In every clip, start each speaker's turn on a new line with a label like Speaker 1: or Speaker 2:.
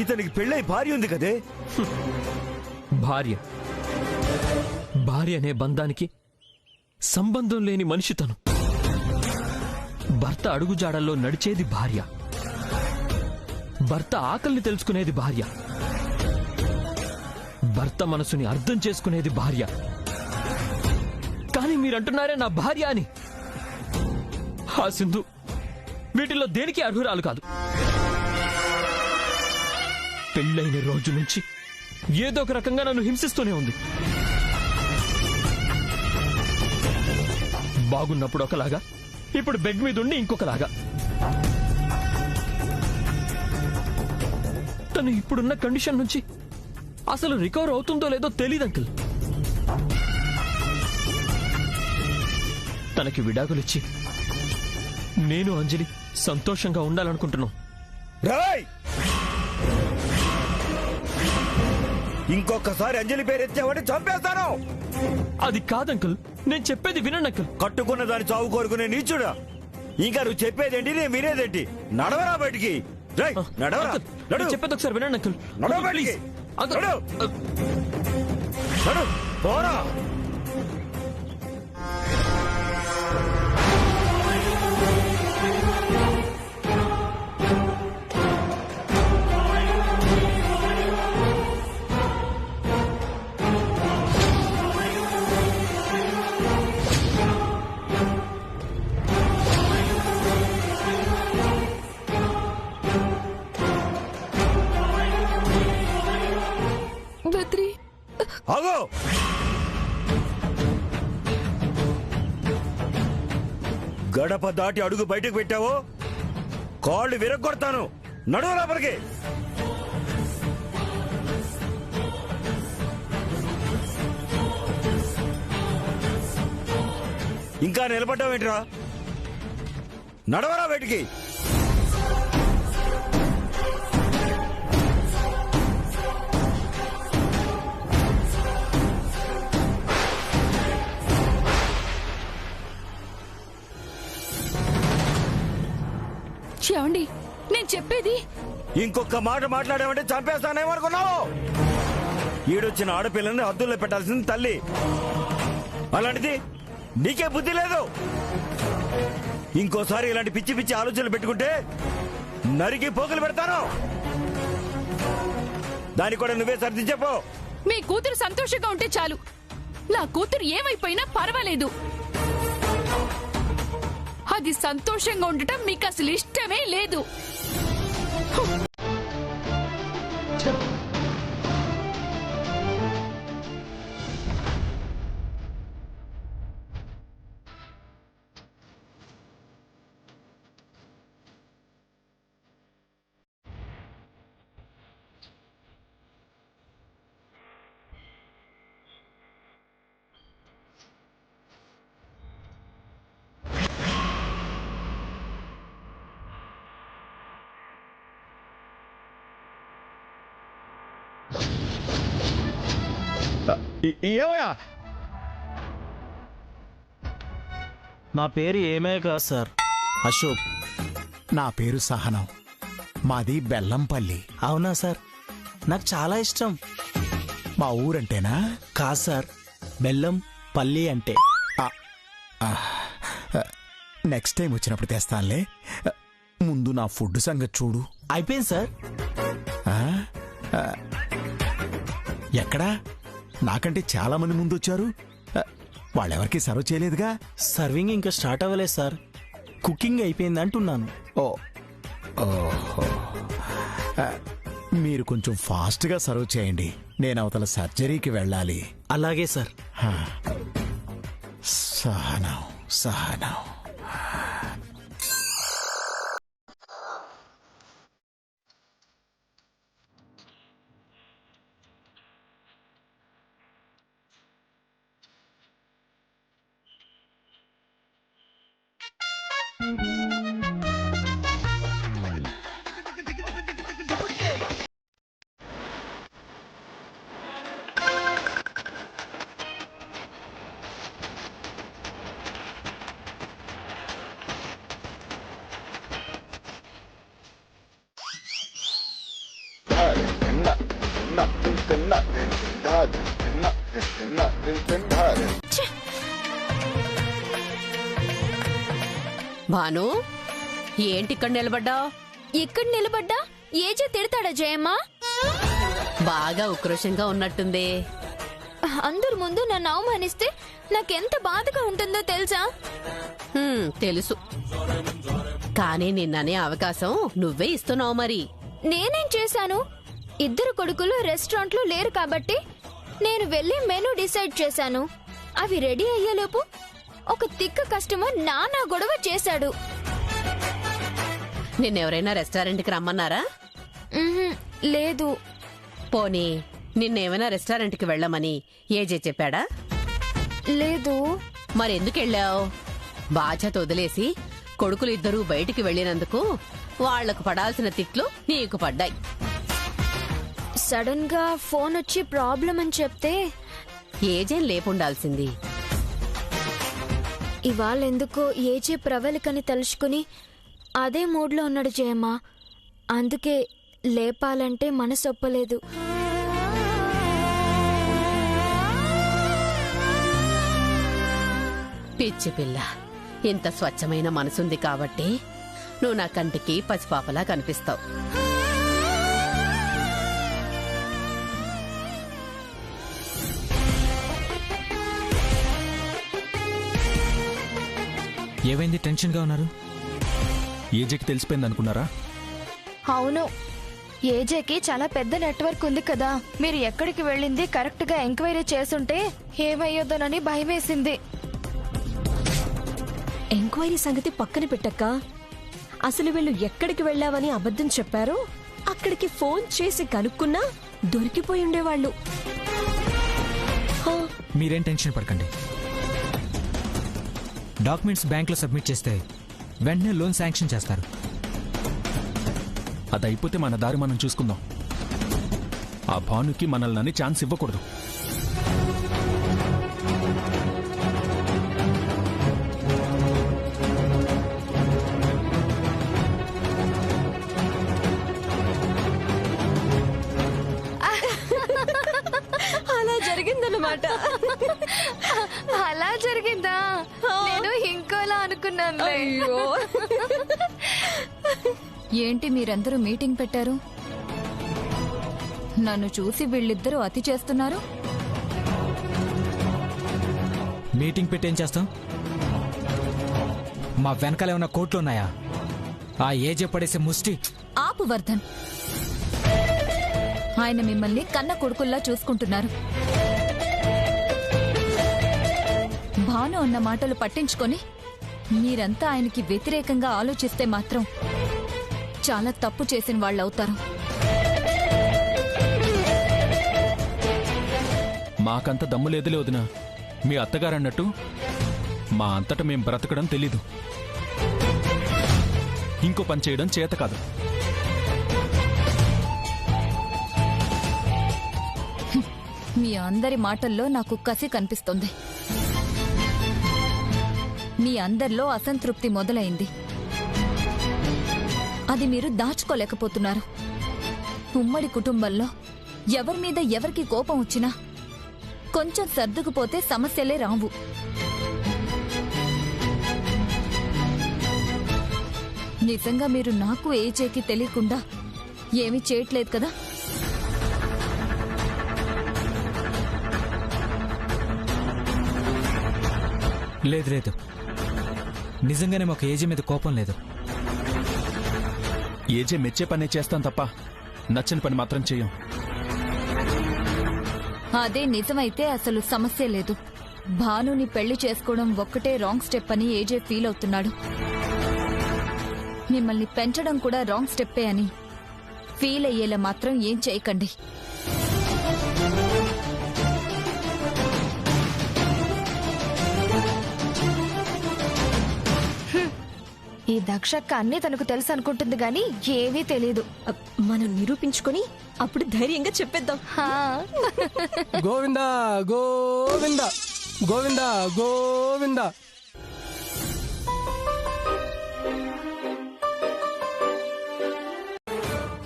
Speaker 1: ఇతనికి పెళ్ళై భార్య ఉంది కదే.
Speaker 2: భార్య భార్య అనే బంధానికి సంబంధం లేని మనిషి తను. భర్త అడుగుజాడల్లో నడిచేది భార్య, భర్త ఆకలిని తెలుసుకునేది భార్య, భర్త మనసుని అర్థం చేసుకునేది భార్య. కానీ మీరంటున్నారే నా భార్య అని. ఆ సింధు వీటిల్లో దేనికి అర్హురాలు కాదు. పెళ్ళైన రోజు నుంచి ఏదో ఒక రకంగా నన్ను హింసిస్తూనే ఉంది. బాగున్నప్పుడు ఒకలాగా, ఇప్పుడు బెడ్ మీద ఉండి ఇంకొకలాగా. తను ఇప్పుడున్న కండిషన్ నుంచి అసలు రికవర్ అవుతుందో లేదో తెలీదు అంకుల్. తనకి విడాకులిచ్చి నేను అంజలి సంతోషంగా ఉండాలనుకుంటున్నాం.
Speaker 1: ఇంకొకసారి అంజలి పేరు ఎత్తావంటే చంపేస్తాను.
Speaker 2: అది కాదంకుల్, నేను చెప్పేది వినండి అంకుల్.
Speaker 1: కట్టుకున్న దాని చావు కోరుకునే నీచుడా. ఇంకా నువ్వు చెప్పేదేంటి, నేను వినేదేంటి? నడవరా బయటికి.
Speaker 2: చెప్పేది ఒకసారి వినండి అంకుల్.
Speaker 1: పోరా. ఆగో. గడప దాటి అడుగు బయటకు పెట్టావో కాళ్ళు విరగొడతాను. నడువు లోపలికి. ఇంకా నిలబడ్డావేంట్రా? నడవరా బయటికి.
Speaker 3: ఏమండి, నేను చెప్పేది.
Speaker 1: ఇంకొక మాట మాట్లాడామంటే చంపేస్తానేమనుకున్నావు? ఈడొచ్చిన ఆడపిల్లని హద్దుల్లో పెట్టాల్సింది తల్లి. అలాంటిది నీకే బుద్ధి లేదు. ఇంకోసారి ఇలాంటి పిచ్చి పిచ్చి ఆలోచనలు పెట్టుకుంటే నరికి పోగులు పెడతాను. దానికి కూడా నువ్వే సర్ది చెప్పు.
Speaker 3: మీ కూతురు సంతోషంగా ఉంటే చాలు. నా కూతురు ఏమైపోయినా పర్వాలేదు. అది సంతోషంగా ఉండటం మీకు అసలు ఇష్టమే లేదు.
Speaker 4: ఏమయ్యా?
Speaker 5: నా పేరు ఏమే కాదు సార్, అశోక్.
Speaker 6: నా పేరు సహనం. మాది బెల్లంపల్లి.
Speaker 5: అవునా సార్? నాకు చాలా ఇష్టం.
Speaker 6: మా ఊరంటేనా?
Speaker 5: కాదు సార్, బెల్లం పల్లి అంటే.
Speaker 6: నెక్స్ట్ టైం వచ్చినప్పుడు తెస్తానులే. ముందు నా ఫుడ్ సంగతి చూడు.
Speaker 5: అయిపోయింది సార్.
Speaker 6: ఎక్కడా? నాకంటే చాలా మంది ముందు వచ్చారు. వాళ్ళెవరికి సర్వ్ చేయలేదుగా?
Speaker 5: సర్వింగ్ ఇంకా స్టార్ట్ అవ్వలేదు సార్, కుకింగ్ అయిపోయింది అంటున్నాను.
Speaker 6: ఓహో. మీరు కొంచెం ఫాస్ట్గా సర్వ్ చేయండి. నేను అవతల సర్జరీకి వెళ్ళాలి.
Speaker 5: అలాగే సార్.
Speaker 6: సహనం సహనం.
Speaker 7: భాను, ఏంటి ఇక్కడ నిలబడ్డావు?
Speaker 3: ఇక్కడ నిలబడ్డా ఏజే తిడతాడా జయమ్మ?
Speaker 7: బాగా ఉక్రోషంగా ఉన్నట్టుంది.
Speaker 3: అందరి ముందు నన్ను అవమానిస్తే నాకెంత బాధగా ఉంటుందో తెలుసా?
Speaker 7: తెలుసు, కానీ నిన్ననే అవకాశం నువ్వే ఇస్తున్నావు. మరి
Speaker 3: నేనేం చేశాను? ఇద్దరు కొడుకులు రెస్టారెంట్ లో లేరు కాబట్టి నేను వెళ్లి మెనూ డిసైడ్ చేశాను. అవి రెడీ అయ్యేలోపు ఒక తిక్క కస్టమర్ నానా గొడవ చేశాడు.
Speaker 7: నిన్నెవరైనా రెస్టారెంట్కి రమ్మన్నారా?
Speaker 3: లేదు.
Speaker 7: పోనీ నిన్నేమైనా రెస్టారెంట్కి వెళ్ళమని ఏజే చెప్పాడా?
Speaker 3: లేదు.
Speaker 7: మరెందుకు వెళ్ళావు? బాధ్యత వదిలేసి కొడుకులు ఇద్దరూ బయటికి వెళ్లినందుకు వాళ్లకు పడాల్సిన తిట్లు నీకు పడ్డాయి.
Speaker 3: సడన్ గా ఫోన్ వచ్చి ప్రాబ్లం అని చెప్తే
Speaker 7: ఏజేం లేపుండాల్సింది.
Speaker 3: ఇవాళ ఎందుకో ఏజే ప్రవళికని తలుచుకుని అదే మూడ్లో ఉన్నాడు జయమ్మ. అందుకే లేపాలంటే మనసొప్పలేదు.
Speaker 7: పిచ్చి పిల్ల, ఇంత స్వచ్ఛమైన మనసుంది కాబట్టి నువ్వు నా కంటికి పసిపాపలా కనిపిస్తావు.
Speaker 2: ఏమైంది? టెన్షన్ గా ఉన్నారు?
Speaker 6: ఏజేకి తెలిసిపోయింది అనుకున్నారా?
Speaker 8: అవును, ఏజేకి చాలా పెద్ద నెట్వర్క్ ఉంది కదా. మీరు ఎక్కడికి వెళ్ళింది కరెక్ట్ గా ఎంక్వైరీ చేసుంటే ఏమయ్యోదోనని భయమేసింది.
Speaker 9: ఎంక్వైరీ సంగతి పక్కన పెట్టక్క, అసలు వీళ్ళు ఎక్కడికి వెళ్లావని అబద్ధం చెప్పారో అక్కడికి ఫోన్ చేసి కనుక్కున్నా దొరికిపోయి ఉండేవాళ్ళు.
Speaker 2: మీరేం టెన్షన్ పడకండి. డాక్యుమెంట్స్ బ్యాంక్ లో సబ్మిట్ చేస్తే వెంటనే లోన్ శాంక్షన్ చేస్తారు.
Speaker 6: అది అయిపోతే మన దారి మనం చూసుకుందాం. ఆ భానుకి మనల్ని ఛాన్స్ ఇవ్వకూడదు.
Speaker 9: అలా జరిగిందన్నమాట.
Speaker 8: అలా జరిగిందా? నేను ఇంకోలా అనుకున్నాను.
Speaker 3: ఏంటి మీరందరూ మీటింగ్ పెట్టారు? నన్ను చూసి వీళ్ళిద్దరూ అతి చేస్తున్నారు.
Speaker 2: మీటింగ్ పెట్టి ఏం చేస్తాం? మా వెనకాల ఏమన్నా కోట్లు ఉన్నాయా? ఆ ఏజే పడేసే ముష్టి.
Speaker 3: ఆపు వర్ధన్, ఆయన మిమ్మల్ని కన్న కొడుకుల్లా చూసుకుంటున్నారు. భాను అన్న మాటలు పట్టించుకొని మీరంతా ఆయనకి వ్యతిరేకంగా ఆలోచిస్తే మాత్రం చాలా తప్పు చేసిన వాళ్ళవుతారు.
Speaker 6: మాకంత దమ్ము లేదులే వదినా. మీ అత్తగారన్నట్టు మా అంతటా మేం బ్రతకడం తెలీదు. ఇంకో పని చేయడం చేత కాదు.
Speaker 3: మీ అందరి మాటల్లో నాకు కసి కనిపిస్తుంది. మీ అందరిలో అసంతృప్తి మొదలైంది. అది మీరు దాచుకోలేకపోతున్నారు. ఉమ్మడి కుటుంబంలో ఎవరి మీద ఎవరికి కోపం వచ్చినా కొంచెం సర్దుకుపోతే సమస్యలే రావు. నిజంగా మీరు నాకు ఏజేకి తెలియకుండా ఏమీ చేయట్లేదు కదా?
Speaker 2: లేదు లేదు, నిజంగానే మాకు ఏజే మీద కోపం లేదు.
Speaker 6: ఏజే మెచ్చే పనే చేస్తాం తప్ప నచ్చని పని మాత్రం చెయ్యం.
Speaker 3: అదే నిజమైతే అసలు సమస్య లేదు. భానుని పెళ్లి చేసుకోవడం ఒక్కటే రాంగ్ స్టెప్ అని ఏజే ఫీల్ అవుతున్నాడు. మిమ్మల్ని పెంచడం కూడా రాంగ్ స్టెప్పే అని ఫీల్ అయ్యేలా మాత్రం ఏం చేయకండి.
Speaker 8: ఈ దక్షక్క అన్నీ తనకు తెలుసు అనుకుంటుంది గాని ఏమీ తెలీదు.
Speaker 9: మనం నిరూపించుకొని అప్పుడు ధైర్యంగా చెప్పేద్దాం.
Speaker 10: గోవిందా గోవిందా గోవిందా గోవిందా.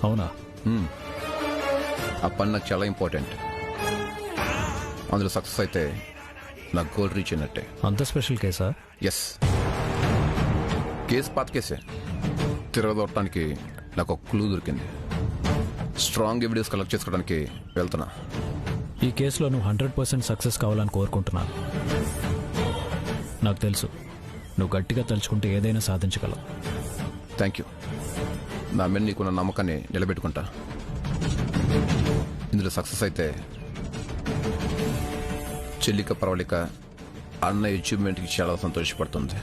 Speaker 6: అవునా?
Speaker 11: ఆ పని నాకు చాలా ఇంపార్టెంట్. అందులో సక్సెస్ అయితే నాకు గోల్ రీచ్ అయినట్టే.
Speaker 6: అంత స్పెషల్ కేసా?
Speaker 11: ఎస్, కేసు పాత కేసే. తిరగదొట్టడానికి నాకు ఒక క్లూ దొరికింది. స్ట్రాంగ్ ఎవిడెన్స్ కలెక్ట్ చేసుకోవడానికి వెళ్తున్నా.
Speaker 6: ఈ కేసులో నువ్వు 100% సక్సెస్ కావాలని కోరుకుంటున్నాను. నాకు తెలుసు నువ్వు గట్టిగా తలుచుకుంటే ఏదైనా సాధించగలవు.
Speaker 11: Thank you. నా మీద నీకున్న నమ్మకాన్ని నిలబెట్టుకుంటా. ఇందులో సక్సెస్ అయితే చెల్లిక పర్వాలిక అన్న అచీవ్మెంట్కి చాలా సంతోషపడుతుంది.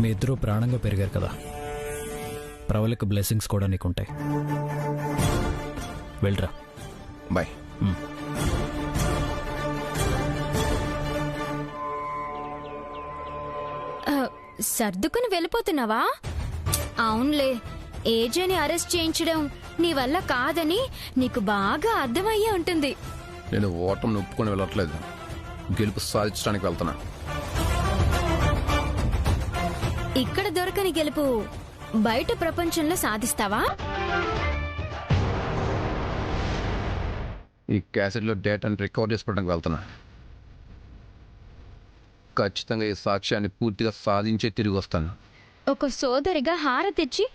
Speaker 6: మీ ఇద్దరూ ప్రాణంగా పెరిగారు కదా, ప్రవళిక బ్లెస్సింగ్స్ కూడా నీకుంటాయి. వెళ్ళరా.
Speaker 11: బాయ్.
Speaker 3: సర్దుకుని వెళ్ళిపోతున్నావా? అవునులే, ఏజేని అరెస్ట్ చేయించడం నీ వల్ల కాదని నీకు బాగా అర్థమయ్యే ఉంటుంది.
Speaker 11: నేను ఓటమిని ఒప్పుకొని వెళ్ళట్లేదు, గెలుపు సాధించడానికి వెళ్తున్నా.
Speaker 3: ఇక్కడ దొరకని గెలుపు బయట ప్రపంచంలో సాధిస్తావా?
Speaker 11: ఈ క్యాసెట్లో డేటాని రికవర్ చేసుకోవడానికి వెళ్తున్నా. ఖచ్చితంగా ఈ సాక్ష్యాన్ని పూర్తిగా సాధించే తిరిగి వస్తాను.
Speaker 3: ఒక సోదరిగా హారతిచ్చి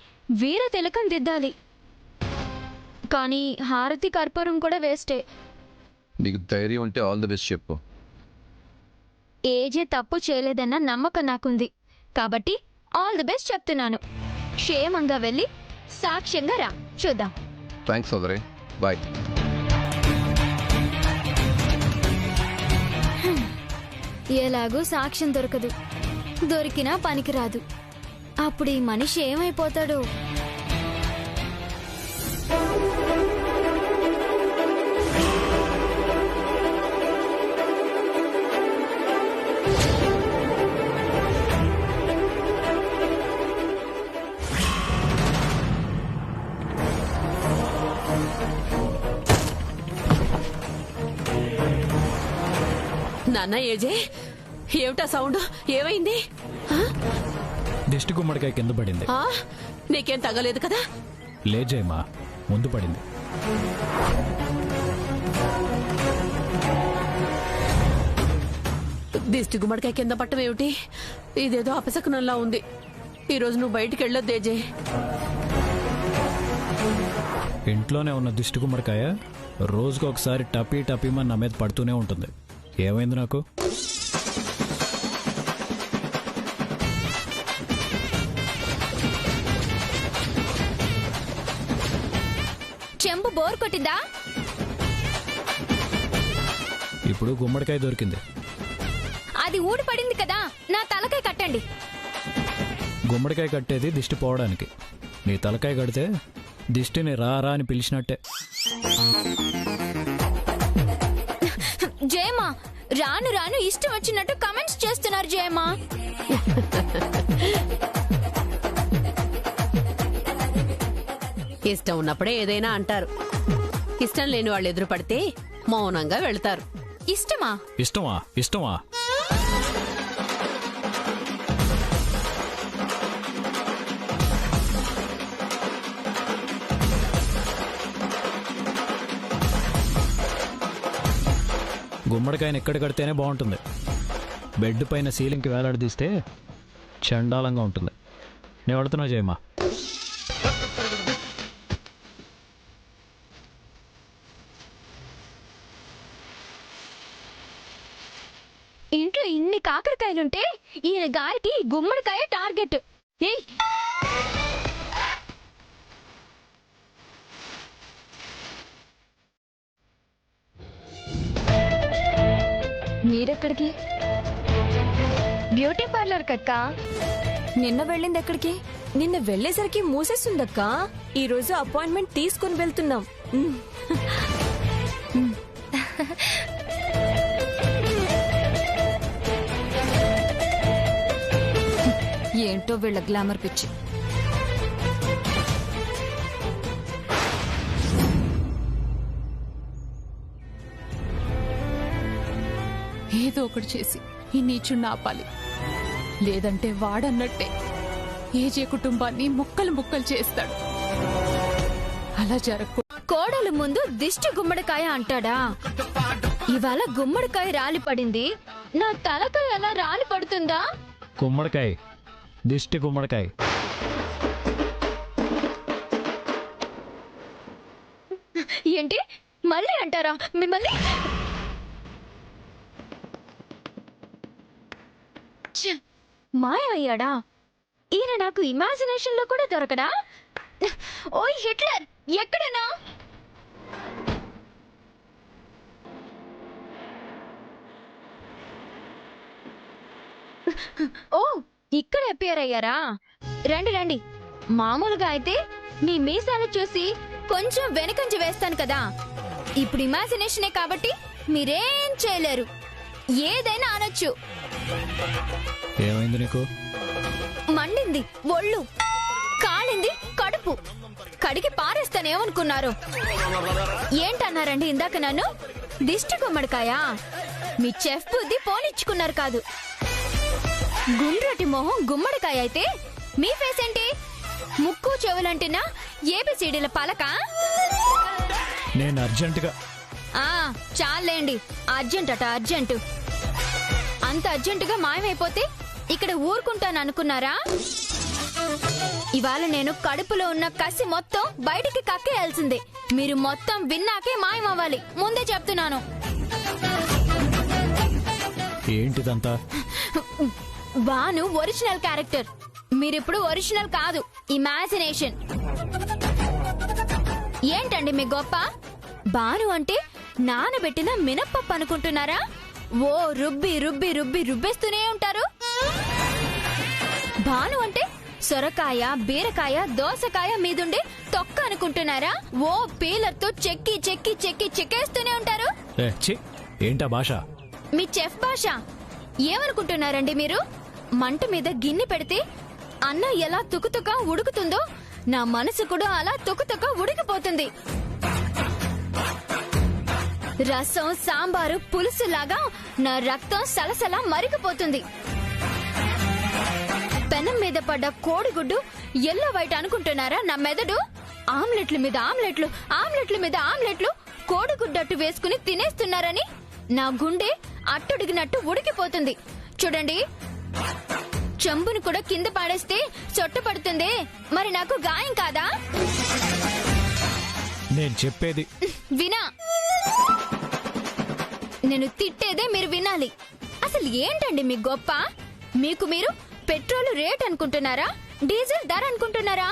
Speaker 3: వీర తిలకం దిద్దాలి, కానీ హారతి కర్పూరం కూడా వేస్టే.
Speaker 11: నీకు ధైర్యం ఉంటే ఆల్ ది బెస్ట్ చెప్పు.
Speaker 3: ఏజే తప్పు చేయలేదన్న నమ్మకం నాకుంది కాబట్టి ఆల్ ది బెస్ట్ చెప్తున్నాను. క్షేమంగా వెళ్ళి సాక్ష్యంగా రా, చూద్దాం.
Speaker 11: థ్యాంక్స్ సోదరి, బాయ్.
Speaker 3: ఎలాగూ సాక్ష్యం దొరకదు, దొరికినా పనికిరాదు. అప్పుడు ఈ మనిషి ఏమైపోతాడు?
Speaker 7: నాన్న ఏజే, ఏమిటా సౌండ్? ఏమైంది?
Speaker 6: దిష్టి గుమ్మడికాయ కింద పడింది.
Speaker 7: నీకేం తగ్గలేదు కదా?
Speaker 6: లేజేమా, ముందు పడింది.
Speaker 7: దిష్టి గుమ్మడికాయ కింద పట్టం ఏమిటి? ఇదేదో అపశకునంలా ఉంది. ఈరోజు నువ్వు బయటికి వెళ్ళొద్దు ఏజే.
Speaker 6: ఇంట్లోనే ఉన్న దిష్టి గుమ్మడికాయ రోజుకు ఒకసారి టపీ టపీమని నా మీద పడుతూనే ఉంటుంది. ఏమైంది నాకు?
Speaker 3: చెంబు బోర్ కొట్టిందా?
Speaker 6: ఇప్పుడు గుమ్మడికాయ దొరికింది.
Speaker 3: అది ఊడి పడింది కదా, నా తలకాయ కట్టండి.
Speaker 6: గుమ్మడికాయ కట్టేది దిష్టి పోవడానికి, నీ తలకాయ కడితే దిష్టిని రా రా అని పిలిచినట్టే.
Speaker 3: జయమా, రాను రాను ఇష్టం వచ్చినట్టు కమెంట్స్ చేస్తున్నారు జయమా.
Speaker 7: ఇష్టం ఉన్నప్పుడే ఏదైనా అంటారు. ఇష్టం లేని వాళ్ళు ఎదురు పడితే మౌనంగా వెళ్తారు.
Speaker 3: ఇష్టమా?
Speaker 6: ఇష్టమా? ఇష్టమా? గుమ్మడికాయని ఎక్కడ కడితేనే బాగుంటుంది. బెడ్ పైన సీలింగ్కి వేలాడదీస్తే చండాలంగా ఉంటుంది. నేను వెళుతున్నా జయమా.
Speaker 3: ఇంట్లో ఇన్ని కాకరకాయలుంటే ఈయన గారికి గుమ్మడికాయ టార్గెట్. మీరెక్కడికి? బ్యూటీ పార్లర్ కక్క.
Speaker 9: నిన్న వెళ్ళింది ఎక్కడికి? నిన్న వెళ్ళేసరికి మూసేస్తుందక్క. ఈ రోజు అపాయింట్మెంట్ తీసుకుని వెళ్తున్నాం.
Speaker 3: ఏంటో వీళ్ళ గ్లామర్ పిచ్చి.
Speaker 12: ఏదో ఒకటి చేసి ఈ నీచుణ్ణి ఆపాలి, లేదంటే వాడన్నట్టే ఏజే కుటుంబాన్ని ముక్కలు ముక్కలు చేస్తాడు. అలా జరగకూడదు.
Speaker 3: కోడలు ముందు దిష్టి గుమ్మడికాయ అంటాడా? ఇవాళ గుమ్మడికాయ రాలి పడింది, నా తలకాయ ఎలా రాలి పడుతుందా?
Speaker 6: గుమ్మడికాయ, దిష్టి గుమ్మడికాయ.
Speaker 3: ఏంటి మళ్ళీ అంటారా మిమ్మల్ని? ఛ, మాయమయ్యాడా? ఈయన నాకు ఇమాజినేషన్ లో కూడా దొరకడా? ఓయ్ హిట్లర్, ఎక్కడనా? ఓ, ఇక్కడ అపియర్ అయ్యారా? రండి రండి. మామూలుగా అయితే మీ మీసాలు చూసి కొంచెం వెనకంజ వేస్తాను కదా. ఇప్పుడు ఇమాజినేషనే కాబట్టి మీరేం చేయలేరు, ఏదైనా అనొచ్చు.
Speaker 6: ఏమైంది నీకు?
Speaker 3: మండింది ఒళ్ళు, కాలింది కడుపు, కడిగి పారేస్తానేమనుకున్నారు? ఏంటన్నారండి ఇందాక నన్ను? దిష్టి గుమ్మడికాయ? మీ చెఫ్ బుద్ధి పోనిచ్చుకున్నారు కాదు. గుండ్రటి మొహం గుమ్మడికాయ అయితే మీ ఫేస్ ఏంటి? ముక్కు చెవులంటినా ఏబిసిడీల పలక?
Speaker 6: నేను అర్జెంటుగా.
Speaker 3: చాలేండి, అర్జెంట్ అట అర్జెంటు. అంత అర్జెంటుగా మాయమైపోతే ఇక్కడ ఊరుకుంటాను అనుకున్నారా? ఇవాళ నేను కడుపులో ఉన్న కసి మొత్తం బయటికి కక్కేయాల్సిందే. మీరు మొత్తం విన్నాకే మాయమవ్వాలి, ముందే చెప్తున్నాను.
Speaker 6: ఏంటిదంతా?
Speaker 3: బాను ఒరిజినల్ క్యారెక్టర్, మీరిప్పుడు ఒరిజినల్ కాదు, ఇమాజినేషన్. ఏంటండి మీ గొప్ప? బాను అంటే నానబెట్టిన మినప్పప్పు అనుకుంటున్నారా? ఓ రుబ్బి రుబ్బి రుబ్బి రుబ్బేస్తూనే ఉంటారు. భాను అంటే సొరకాయ, బీరకాయ, దోసకాయ మీదుండే తొక్క అనుకుంటున్నారా? ఓ పీలర్తో చెక్కి చెక్కి చెక్కి చెక్కేస్తూనే ఉంటారు.
Speaker 6: ఏంటా భాష?
Speaker 3: మీ చెఫ్ భాష. ఏమనుకుంటున్నారండి మీరు? మంట మీద గిన్నె పెడితే అన్నం ఎలా తుకుతుక ఉడుకుతుందో నా మనసు కూడా అలా తుకుతుక ఉడికిపోతుంది. రసం, సాంబారు, పులుసులాగా నా రక్తం సలసలా మరిగిపోతుంది. పెనం మీద పడ్డ కోడిగుడ్డు ఎల్లో వైట్ అనుకుంటున్నారా నా మెదడు? ఆమ్లెట్ల మీద ఆమ్లెట్లు, ఆమ్లెట్ల మీద ఆమ్లెట్లు కోడిగుడ్డట్టు వేసుకుని తినేస్తున్నారని నా గుండె అట్టుడిగినట్టు ఉడికిపోతుంది. చూడండి, చెంబుని కూడా కింద పాడేస్తే చొట్ట పడుతుంది, మరి నాకు గాయం కాదా?
Speaker 6: నేను చెప్పేది
Speaker 3: వినా. నేను తిట్టేదే మీరు వినాలి. అసలు ఏంటండి మీ గొప్ప? మీకు మీరు పెట్రోల్ రేట్ అనుకుంటున్నారా? డీజిల్ ధర అనుకుంటున్నారా?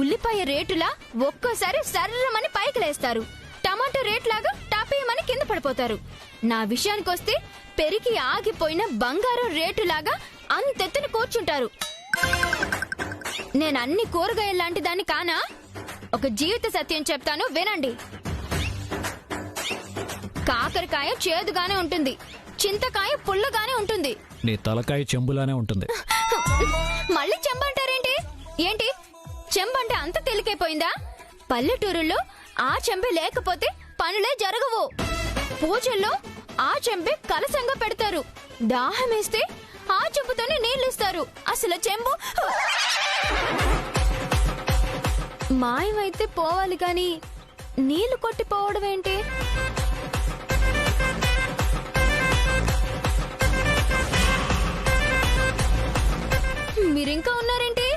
Speaker 3: ఉల్లిపాయ రేటులా ఒక్కోసారి సర్రమని పైకి లేస్తారు, టమాటో రేట్ లాగా టాపేయమని కింద పడిపోతారు. నా విషయానికొస్తే పెరిగి ఆగిపోయిన బంగారం రేటులాగా అంతెత్తున కూర్చుంటారు. నేను అన్ని కూరగాయలు లాంటి దాన్ని కానా? ఒక జీవిత సత్యం చెప్తాను, వినండి. కాకరకాయ చేదుగానే ఉంటుంది, చింతకాయ పుల్లగానే ఉంటుంది.
Speaker 6: నీ తలకాయ చెంబులానే ఉంటుంది.
Speaker 3: మళ్ళీ చెంబంటారేంటి? ఏంటి చెంబంటే అంత తేలికైపోయిందా? పల్లెటూరుల్లో ఆ చెంబే లేకపోతే పనులే జరగవు. పూజల్లో ఆ చెంబే కలసంగా పెడతారు, దాహమేస్తే ఆ చెంబుతోనే నీళ్ళిస్తారు. అసలు చెంబు మాయమైతే పోవాలి గాని నీళ్లు కొట్టిపోవడం ఏంటి? మీరింకా ఉన్నారేంటి?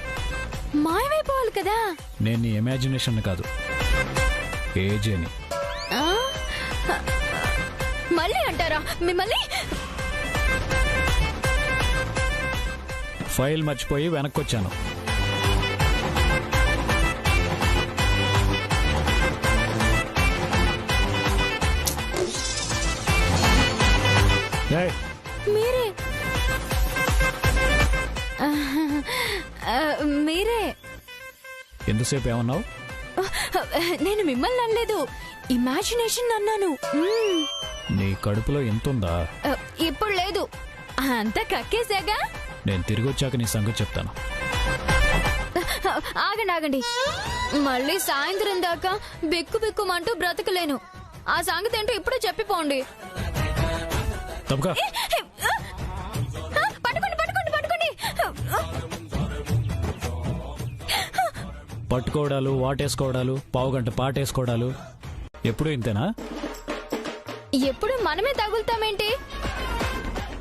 Speaker 3: మాయమైపోవాలి కదా.
Speaker 6: నేను నీ ఇమాజినేషన్ కాదు, ఏజీ అని.
Speaker 3: మళ్ళీ అంటారా మిమ్మల్ని?
Speaker 6: ఫైల్ మర్చిపోయి వెనక్కొచ్చాను.
Speaker 3: మీరే మీరే
Speaker 6: ఎంతసేపు ఏమన్నావు?
Speaker 3: నేను మిమ్మల్ని అనలేదు, ఇమాజినేషన్ అన్నాను.
Speaker 6: నీ కడుపులో ఎంతుందా?
Speaker 3: ఇప్పుడు లేదు, అంతా కక్కేసాగా.
Speaker 6: నేను తిరిగి వచ్చాక నీ సంగతి చెప్తాను.
Speaker 3: ఆగండి ఆగండి, మళ్ళీ సాయంత్రం దాకా బిక్కు బిక్కుమంటూ బ్రతకలేను. ఆ సంగతి ఏంటో ఇప్పుడే చెప్పిపోండి.
Speaker 6: తప్పక
Speaker 3: పట్టుకోండి పట్టుకోండి పట్టుకోండి.
Speaker 6: పట్టుకోవడాలు, వాటేసుకోవడాలు, పావుగంట పాటేసుకోవడాలు ఎప్పుడు ఇంతేనా?
Speaker 3: ఎప్పుడు మనమే తగులుతామేంటి?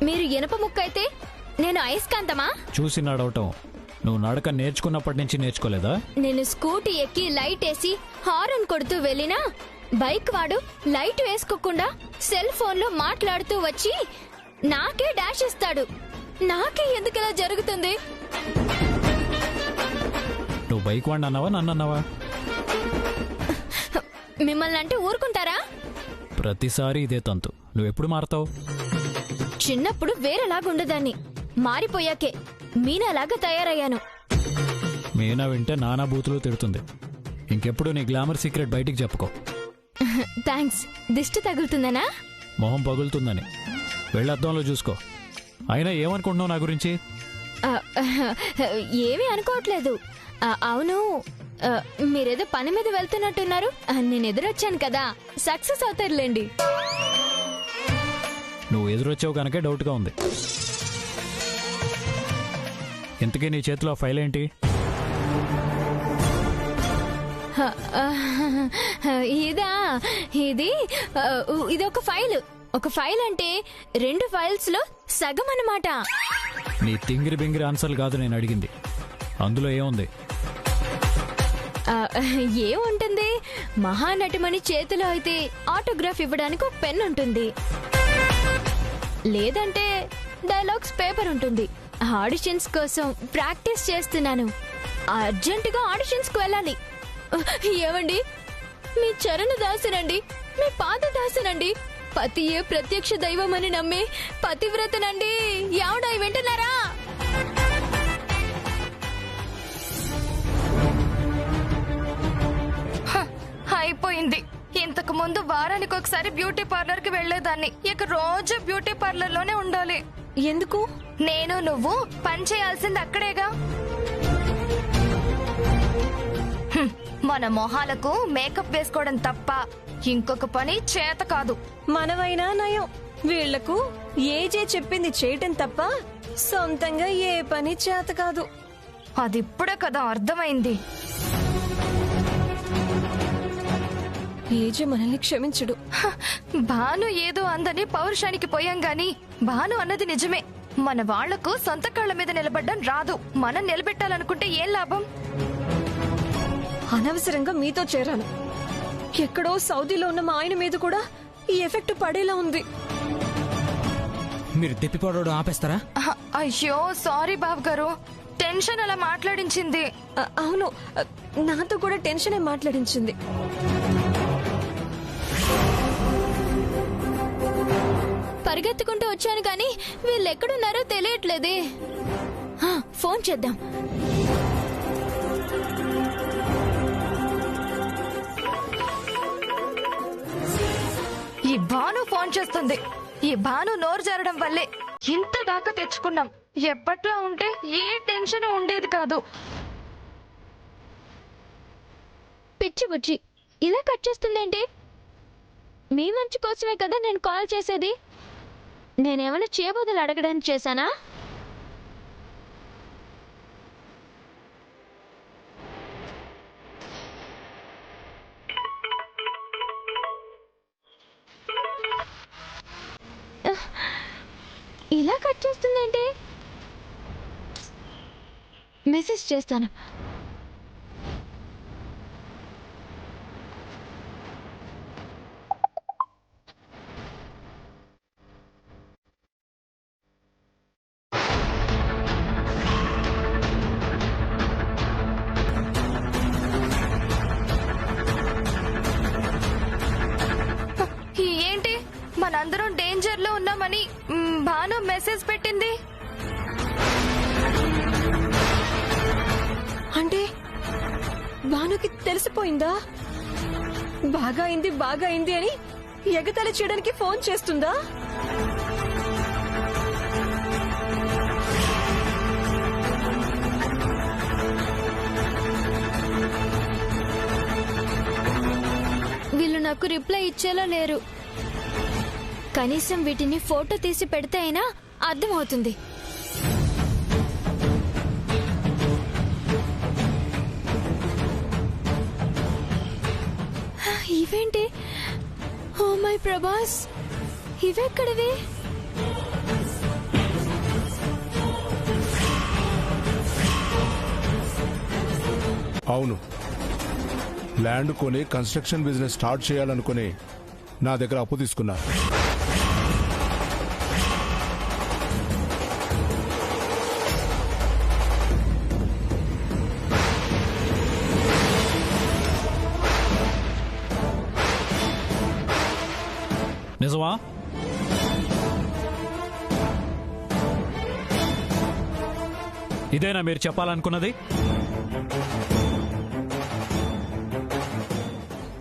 Speaker 3: మీరు ఇనప ముక్క అయితే నేను అయస్కాంతమా?
Speaker 6: చూసి నడవటం నువ్వు నడక నేర్చుకున్నప్పటి నుంచి నేర్చుకోలేదా?
Speaker 3: నేను స్కూటీ ఎక్కి లైట్ వేసి హారన్ కొడుతూ వెళ్ళినా బైక్ వాడు లైట్ వేసుకోకుండా సెల్ ఫోన్ లో మాట్లాడుతూ వచ్చి నాకే డాష్ ఇస్తాడు. నాకే ఎందుకలా జరుగుతుంది?
Speaker 6: నువ్వు బైక్ వాడిని అన్నావా, నన్ను అన్నావా?
Speaker 3: మిమ్మల్ని అంటే ఊరుకుంటారా?
Speaker 6: ప్రతిసారి ఇదే తంతు. నువ్వెప్పుడు మారతావు?
Speaker 3: చిన్నప్పుడు వేరేలాగుండదాన్ని, మారిపోయాకే మీనాలాగా తయారయ్యాను.
Speaker 6: మీనా వింటే నానా బూతులు తిడుతుంది. ఇంకెప్పుడు నీ గ్లామర్ సీక్రెట్ బయటికి చెప్పుకో.
Speaker 3: థ్యాంక్స్. దిష్టి తగులుతుందనా?
Speaker 6: మొహం పగులుతుందని వెళ్ళొద్దంలో చూసుకో. అయినా ఏమనుకుంటున్నావు నా గురించి?
Speaker 3: ఏమీ అనుకోవట్లేదు. అవును, మీరేదో పని మీద వెళ్తున్నట్టున్నారు. నేను ఎదురొచ్చాను కదా, సక్సెస్ అవుతారులేండి.
Speaker 6: నువ్వు ఎదురొచ్చావు కనుకే డౌట్గా ఉంది. ఇంతకీ నీ చేతిలో ఫైల్ ఏంటి?
Speaker 3: ఇదా? ఇది ఒక ఫైల్. ఒక ఫైల్ అంటే 2 ఫైల్స్ లో సగం అన్నమాట.
Speaker 6: నీ తింగిరి బింగిరి ఆన్సర్లు కాదు నేను అడిగింది. అందులో ఏముంది?
Speaker 3: ఏముంటుంది? మహానటిమణి చేతిలో అయితే ఆటోగ్రాఫ్ ఇవ్వడానికి ఒక పెన్ ఉంటుంది, లేదంటే డైలాగ్స్ పేపర్ ఉంటుంది. ఆడిషన్స్ కోసం ప్రాక్టీస్ చేస్తున్నాను. అర్జెంటుగా ఆడిషన్స్ కు వెళ్ళాలి. ఏమండి, మీ చరణ దాసునండి, మీ పాద దాసునండి, పతియే ప్రత్యక్ష దైవమని నమ్మే పతివ్రతనండి. యావడా వింటున్నారా?
Speaker 8: అయిపోయింది. ఇంతకు ముందు వారానికి ఒకసారి బ్యూటీ పార్లర్ కి వెళ్లేదాన్ని. ఇక రోజు బ్యూటీ పార్లర్ లోనే ఉండాలి.
Speaker 9: ఎందుకు?
Speaker 8: నేను నువ్వు పని చేయాల్సింది అక్కడేగా. మన మొహాలకు మేకప్ వేసుకోవడం తప్ప ఇంకొక పని చేత కాదు.
Speaker 9: మనమైనా నయం, వీళ్లకు ఏజే చెప్పింది చేయటం తప్ప సొంతంగా ఏ పని చేత కాదు.
Speaker 8: అదిప్పుడే కదా అర్థమైంది.
Speaker 9: ఏజే మనల్ని క్షమించడు.
Speaker 8: భాను ఏదో అందని పౌరుషానికి పోయాం గాని భాను అన్నది నిజమే. మన వాళ్లకు సొంత కాళ్ల మీద నిలబడ్డం రాదు. మనం నిలబెట్టాలనుకుంటే ఏం లాభం?
Speaker 9: అనవసరంగా మీతో చేరాను. ఎక్కడో సౌదీలో ఉన్న మా ఆయన మీద కూడా ఈ ఎఫెక్ట్ పడేలా ఉంది.
Speaker 13: మీరు తిప్పిపోవడం ఆపేస్తారా?
Speaker 8: అయ్యో సారీ బాబు గారు, టెన్షన్ అలా మాట్లాడించింది.
Speaker 9: అవును, నాతో కూడా టెన్షనే మాట్లాడించింది.
Speaker 3: పరిగెత్తుకుంటూ వచ్చాను కానీ వీళ్ళు ఎక్కడున్నారో తెలియట్లేదే. ఫోన్ చేద్దాం.
Speaker 8: ఈ భాను ఫోన్ చేస్తుంది. ఈ భాను నోరు జారడం వల్లే ఇంత దాకా తెచ్చుకున్నాం. ఎప్పట్లో ఉంటే ఏ టెన్షన్ ఉండేది కాదు.
Speaker 3: పిచ్చి బుజ్జి ఇలా కట్ చేస్తుందేంటి? మీ మంచి కోసమే కదా నేను కాల్ చేసేది. నేనేమైనా చేయబోదలు అడగడానికి చేశానా? ఇలా కట్ చేస్తుందేంటి? మెసేజ్ చేస్తాను.
Speaker 8: ఏంటి, మనందరం డేంజర్ లో ఉన్నామని భాను మెసేజ్ పెట్టింది.
Speaker 9: అంటే భానుకి తెలిసిపోయిందా? బాగా అయింది అని ఎగతాళి చేయడానికి ఫోన్ చేస్తుందా?
Speaker 3: వీళ్ళు నాకు రిప్లై ఇచ్చేలా లేరు. కనీసం వీటిని ఫోటో తీసి పెడితే అయినా అర్థమవుతుంది. ఇవేంటి హాయ్ ప్రభాస్, ఇవెక్కడివి?
Speaker 13: అవును, ల్యాండ్ కొని కన్స్ట్రక్షన్ బిజినెస్ స్టార్ట్ చేయాలనుకుని నా దగ్గర అప్పు తీసుకున్నారు.
Speaker 6: నిజమా? ఇదేనా మీరు చెప్పాలనుకున్నది?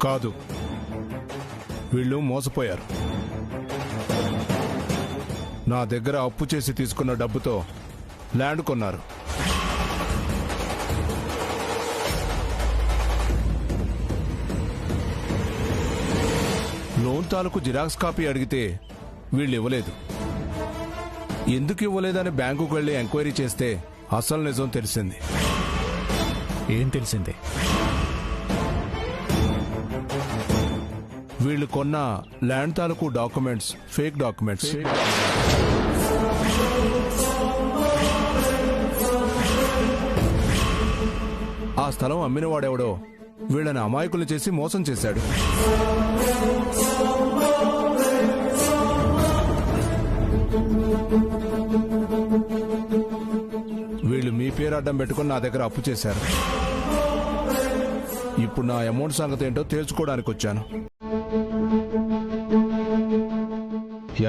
Speaker 13: కాదు, వీళ్ళు మోసపోయారు. నా దగ్గర అప్పు చేసి తీసుకున్న డబ్బుతో ల్యాండ్ కొన్నారు. లోన్ తాలూకు జిరాక్స్ కాపీ అడిగితే వీళ్ళు ఇవ్వలేదు. ఎందుకు ఇవ్వలేదని బ్యాంకుకు వెళ్లి ఎంక్వైరీ చేస్తే అసలు నిజం తెలిసింది.
Speaker 6: ఏం తెలిసింది?
Speaker 13: వీళ్ళు కొన్న ల్యాండ్ తాలూకు డాక్యుమెంట్స్ ఫేక్ డాక్యుమెంట్స్. ఆ స్థలం అమ్మినవాడెవడో వీళ్ళని అమాయకులు చేసి మోసం చేశాడు. వీళ్ళు మీ పేరు అడ్డం పెట్టుకుని నా దగ్గర అప్పు చేశారు. ఇప్పుడు నా అమౌంట్ సంగతి ఏంటో తేల్చుకోవడానికి వచ్చాను.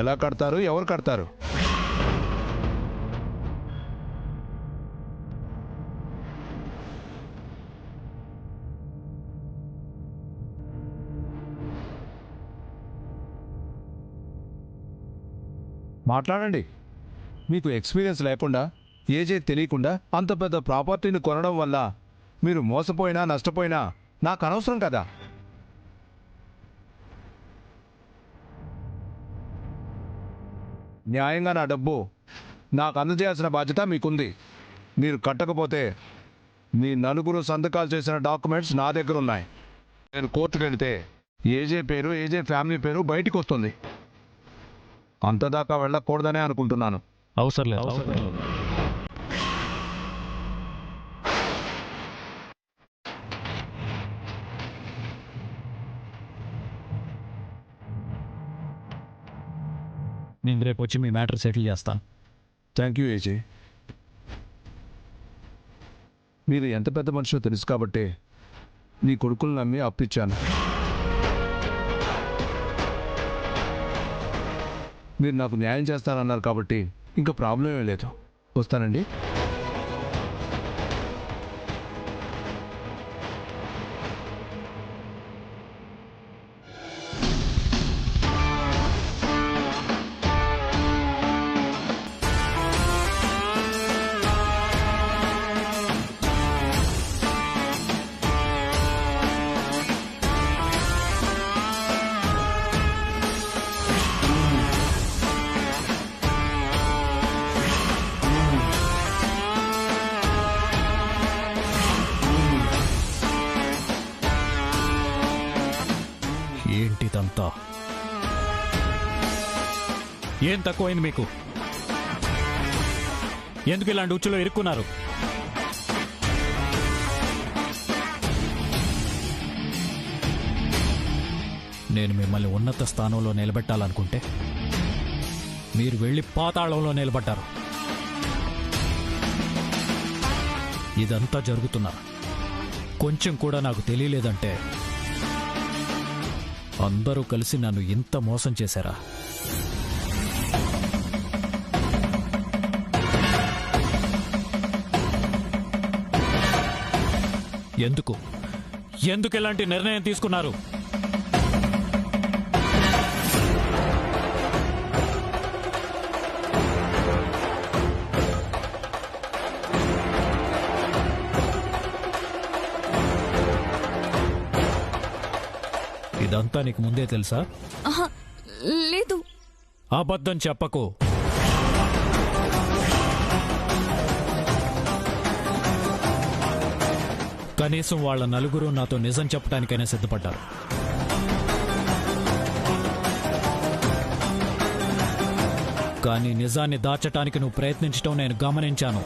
Speaker 13: ఎలా కడతారు, ఎవరు కడతారు? మాట్లాడండి. మీకు ఎక్స్పీరియన్స్ లేకుండా, ఏజే తెలియకుండా అంత పెద్ద ప్రాపర్టీని కొనడం వల్ల మీరు మోసపోయినా నష్టపోయినా నాకు అనవసరం కదా. న్యాయంగా నా డబ్బు నాకు అందజేయాల్సిన బాధ్యత మీకుంది. మీరు కట్టకపోతే మీ నలుగురు సంతకాలు చేసిన డాక్యుమెంట్స్ నా దగ్గర ఉన్నాయి. నేను కోర్టుకు వెళితే ఏజే పేరు, ఏజే ఫ్యామిలీ పేరు బయటికి వస్తుంది. అంతదాకా వెళ్ళకూడదనే అనుకుంటున్నాను.
Speaker 6: అవసరం లేదు. నేను రేపు వచ్చి మీ మ్యాటర్ సెటిల్ చేస్తాను.
Speaker 13: థ్యాంక్ యూ ఏజే. మీరు ఎంత పెద్ద మనిషో తెలుసు కాబట్టి నీ కొడుకులు నమ్మి అప్పిచ్చాను. మీరు నాకు న్యాయం చేస్తానన్నారు కాబట్టి ఇంకా ప్రాబ్లం ఏం లేదు. వస్తానండి.
Speaker 6: ఏంటిదంతా? ఏం తక్కువైంది మీకు? ఎందుకు ఇలాంటి ఉచ్చులో ఇరుక్కున్నారు? నేను మిమ్మల్ని ఉన్నత స్థానంలో నిలబెట్టాలనుకుంటే మీరు వెళ్ళి పాతాళంలో నిలబడ్డారు. ఇదంతా జరుగుతున్నా కొంచెం కూడా నాకు తెలియలేదంటే అందరూ కలిసి నన్ను ఇంత మోసం చేశారా? ఎందుకు ఇలాంటి నిర్ణయం తీసుకున్నారు? ఇదంతా నీకు ముందే తెలుసా?
Speaker 3: లేదు.
Speaker 6: అబద్ధం చెప్పకు. కనీసం వాళ్ళ నలుగురు నాతో నిజం చెప్పడానికైనా సిద్ధపడ్డారు. కానీ నిజాన్ని దాచటానికి నువ్వు ప్రయత్నించటం నేను గమనించాను.